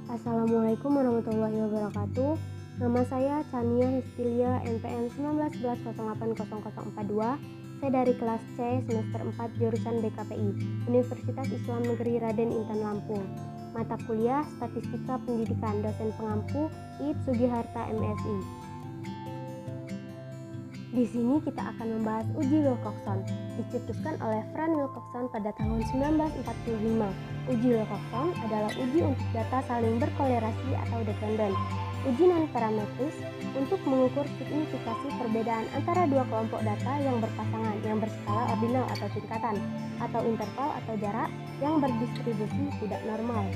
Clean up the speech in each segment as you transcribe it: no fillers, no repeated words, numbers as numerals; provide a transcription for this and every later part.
Assalamualaikum warahmatullahi wabarakatuh. Nama saya Chania Hestilia NPM 1911080042. Saya dari kelas C semester 4 jurusan BKPI, Universitas Islam Negeri Raden Intan Lampung. Mata kuliah Statistika Pendidikan, dosen pengampu IIP Sugiharta MSI. Di sini kita akan membahas uji Wilcoxon, dicetuskan oleh Franz Wilcoxon pada tahun 1945. Uji Wilcoxon adalah uji untuk data saling berkolerasi atau dependen. Uji non-parametris untuk mengukur signifikasi perbedaan antara dua kelompok data yang berpasangan, yang berskala ordinal atau tingkatan, atau interval atau jarak yang berdistribusi tidak normal.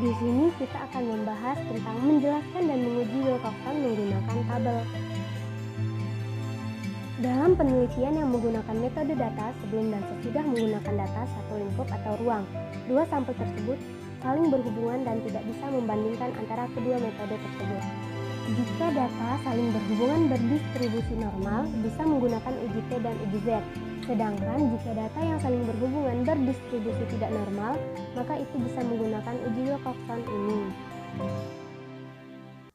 Di sini kita akan membahas tentang menjelaskan dan menguji Wilcoxon menggunakan tabel. Dalam penelitian yang menggunakan metode data sebelum dan sesudah menggunakan data satu lingkup atau ruang, dua sampel tersebut saling berhubungan dan tidak bisa membandingkan antara kedua metode tersebut. Jika data saling berhubungan berdistribusi normal, bisa menggunakan uji T dan uji Z. Sedangkan jika data yang saling berhubungan berdistribusi tidak normal, maka itu bisa menggunakan uji Wilcoxon ini.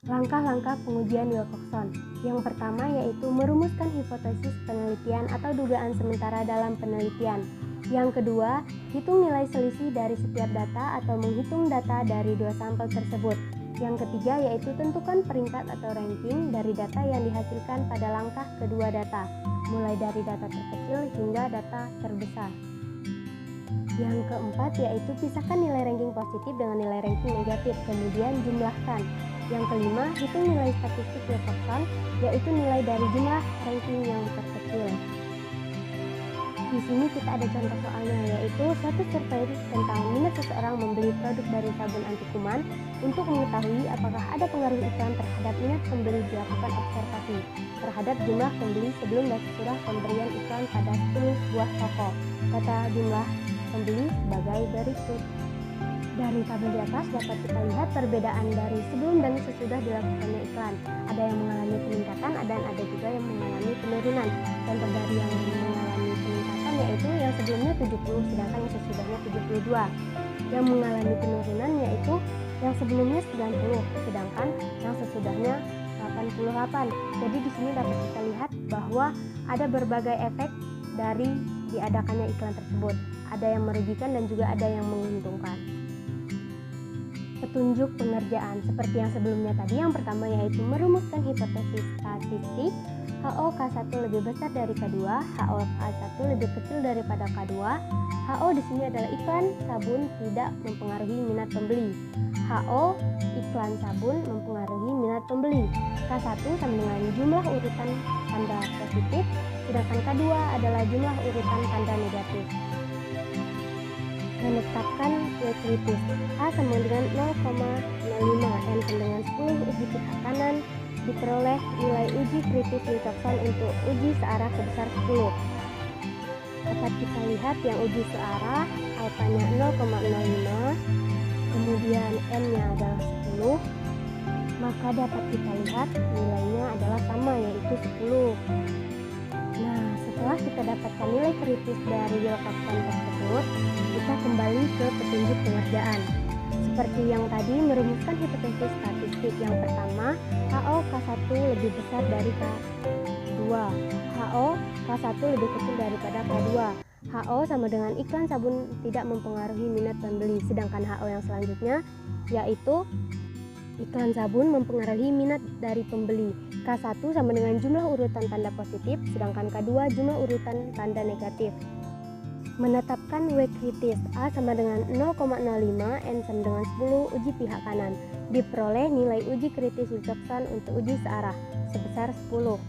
Langkah-langkah pengujian Wilcoxon. Yang pertama yaitu merumuskan hipotesis penelitian atau dugaan sementara dalam penelitian. Yang kedua, hitung nilai selisih dari setiap data atau menghitung data dari dua sampel tersebut. Yang ketiga yaitu tentukan peringkat atau ranking dari data yang dihasilkan pada langkah kedua data, mulai dari data terkecil hingga data terbesar. Yang keempat yaitu pisahkan nilai ranking positif dengan nilai ranking negatif, kemudian jumlahkan. Yang kelima, hitung nilai statistik Wilcoxon, yaitu nilai dari jumlah ranking yang terkecil. Di sini kita ada contoh soalnya, yaitu suatu survei tentang minat seseorang membeli produk dari sabun anti kuman. Untuk mengetahui apakah ada pengaruh iklan terhadap minat pembeli, dilakukan observasi terhadap jumlah pembeli sebelum dan sesudah pemberian iklan pada 10 buah toko. Data jumlah pembeli sebagai berikut. Dari tabel di atas dapat kita lihat perbedaan dari sebelum dan sesudah dilakukannya iklan. Ada yang mengalami peningkatan dan ada juga yang mengalami penurunan. Contoh dari yang mengalami peningkatan yaitu yang sebelumnya 70 sedangkan yang sesudahnya 72. Yang mengalami penurunan yaitu yang sebelumnya 90 sedangkan yang sesudahnya 88. Jadi di sini dapat kita lihat bahwa ada berbagai efek dari diadakannya iklan tersebut. Ada yang merugikan dan juga ada yang menguntungkan. Petunjuk pengerjaan seperti yang sebelumnya tadi. Yang pertama yaitu merumuskan hipotesis statistik HO K1 lebih besar dari K2, HO K1 lebih kecil daripada K2. HO di sini adalah iklan sabun tidak mempengaruhi minat pembeli. HO iklan sabun mempengaruhi minat pembeli. K1 sama dengan jumlah urutan tanda positif, sedangkan K2 adalah jumlah urutan tanda negatif. Menetapkan Y kritis. A sama dengan 0,05, N sama dengan 10 uji pihak kanan, diperoleh nilai uji kritis Wilcoxon untuk uji searah sebesar 10. Dapat kita lihat yang uji searah alfanya 0,05, kemudian N-nya adalah 10, maka dapat kita lihat nilainya adalah sama, yaitu 10. Nah, setelah kita dapatkan nilai kritis dari Wilcoxon tersebut, kita kembali ke petunjuk pengerjaan. Seperti yang tadi, merumuskan hipotesis statistik. Yang pertama, HO K1 lebih besar dari K2, HO K1 lebih kecil daripada K2. HO sama dengan iklan sabun tidak mempengaruhi minat pembeli, sedangkan HO yang selanjutnya yaitu iklan sabun mempengaruhi minat dari pembeli. K1 sama dengan jumlah urutan tanda positif, sedangkan K2 jumlah urutan tanda negatif. Menetapkan W kritis. A sama dengan 0,05, N sama dengan 10 uji pihak kanan. Diperoleh nilai uji kritis Wilcoxon untuk uji searah sebesar 10.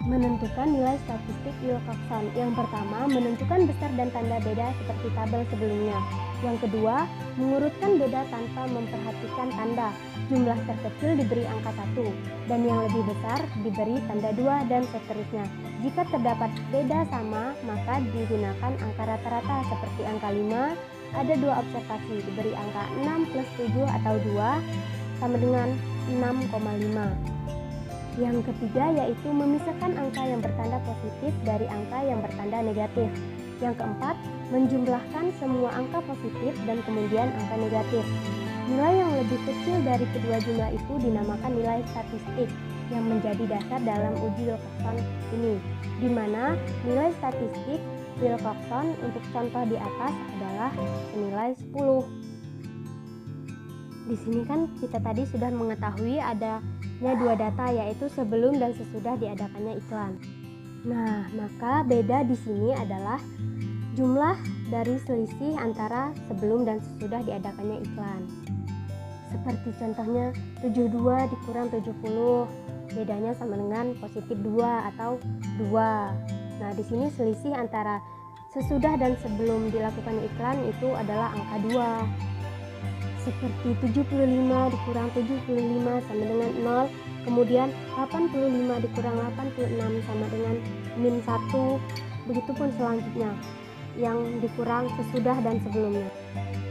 Menentukan nilai statistik Wilcoxon. Yang pertama, menentukan besar dan tanda beda seperti tabel sebelumnya. Yang kedua, mengurutkan beda tanpa memperhatikan tanda. Jumlah terkecil diberi angka 1 dan yang lebih besar diberi tanda 2 dan seterusnya. Jika terdapat beda sama, maka digunakan angka rata-rata seperti angka 5. Ada dua observasi, diberi angka 6 plus 7 atau 2 sama dengan 6,5. Yang ketiga yaitu memisahkan angka yang bertanda positif dari angka yang bertanda negatif. Yang keempat, menjumlahkan semua angka positif dan kemudian angka negatif. Nilai yang lebih kecil dari kedua jumlah itu dinamakan nilai statistik yang menjadi dasar dalam uji Wilcoxon ini, di mana nilai statistik Wilcoxon untuk contoh di atas adalah senilai 10. Di sini kan kita tadi sudah mengetahui adanya dua data, yaitu sebelum dan sesudah diadakannya iklan. Nah, maka beda di sini adalah jumlah dari selisih antara sebelum dan sesudah diadakannya iklan. Seperti contohnya 72 dikurang 70, bedanya sama dengan positif 2 atau 2. Nah, di sini selisih antara sesudah dan sebelum dilakukan iklan itu adalah angka 2. Seperti 75 dikurang 75 sama dengan 0, kemudian 85 dikurang 86 sama dengan min 1, begitupun selanjutnya yang dikurang sesudah dan sebelumnya.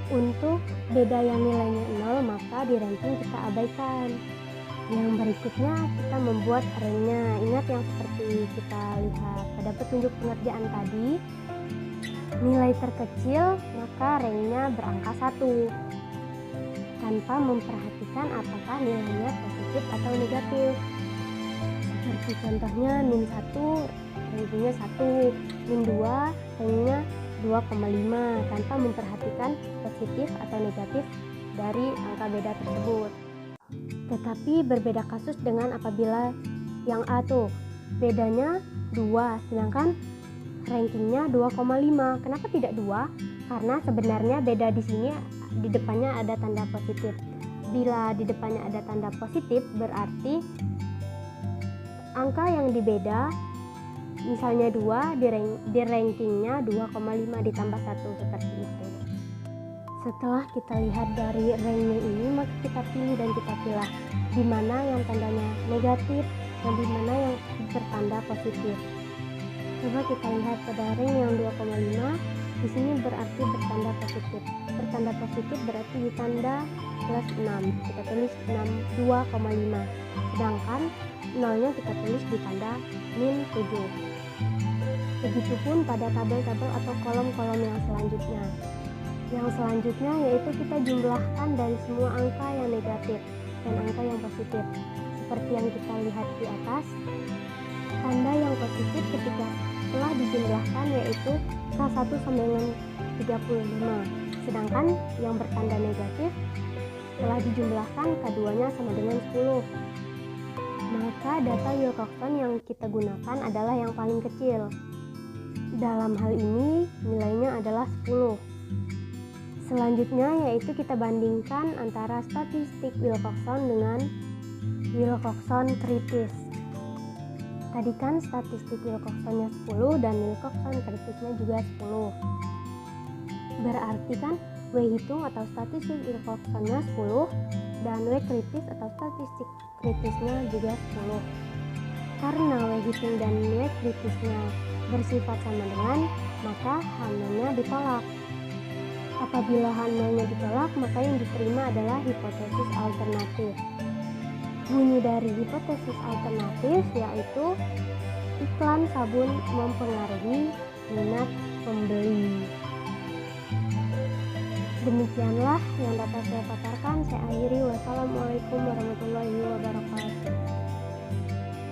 Untuk beda yang nilainya 0, maka di ranking kita abaikan. Yang berikutnya kita membuat rangnya. Ingat yang seperti kita lihat pada petunjuk pengerjaan tadi, nilai terkecil maka rangnya berangka 1 tanpa memperhatikan apakah nilainya positif atau negatif. Seperti contohnya min 1 rankingnya 1, min 2 rankingnya 2,5 tanpa memperhatikan positif atau negatif dari angka beda tersebut. Tetapi berbeda kasus dengan apabila yang A tuh bedanya 2 sedangkan rankingnya 2,5. Kenapa tidak 2? Karena sebenarnya beda di sini di depannya ada tanda positif. Bila di depannya ada tanda positif berarti angka yang dibeda, misalnya 2 di rankingnya 2,5 ditambah 1 seperti itu. Setelah kita lihat dari ranknya ini, maka kita pilih dan kita pilih di mana yang tandanya negatif dan di mana yang bertanda positif. Coba kita lihat pada rank yang 2,5, di sini berarti bertanda positif. Bertanda positif berarti ditanda plus 6. Kita tulis 2,5. Sedangkan nolnya kita tulis ditanda min 7. Begitupun pada tabel-tabel atau kolom-kolom yang selanjutnya. Yang selanjutnya yaitu kita jumlahkan dari semua angka yang negatif dan angka yang positif. Seperti yang kita lihat di atas, tanda yang positif ketika setelah dijumlahkan yaitu K1 sama dengan 35. Sedangkan yang bertanda negatif setelah dijumlahkan K2-nya sama dengan 10. Maka data Wilcoxon yang kita gunakan adalah yang paling kecil. Dalam hal ini nilainya adalah 10. Selanjutnya yaitu kita bandingkan antara statistik Wilcoxon dengan Wilcoxon kritis. Tadi kan statistik Wilcoxonnya 10 dan Wilcoxon kritisnya juga 10. Berarti kan W hitung atau statistik Wilcoxonnya 10 dan W kritis atau statistik kritisnya juga 10. Karena W hitung dan W kritisnya bersifat sama dengan, maka H0-nya ditolak. Apabila H0-nya ditolak, maka yang diterima adalah hipotesis alternatif. Bunyi dari hipotesis alternatif yaitu iklan sabun mempengaruhi minat pembeli. Demikianlah yang dapat saya paparkan. Saya akhiri. Wassalamualaikum warahmatullahi wabarakatuh.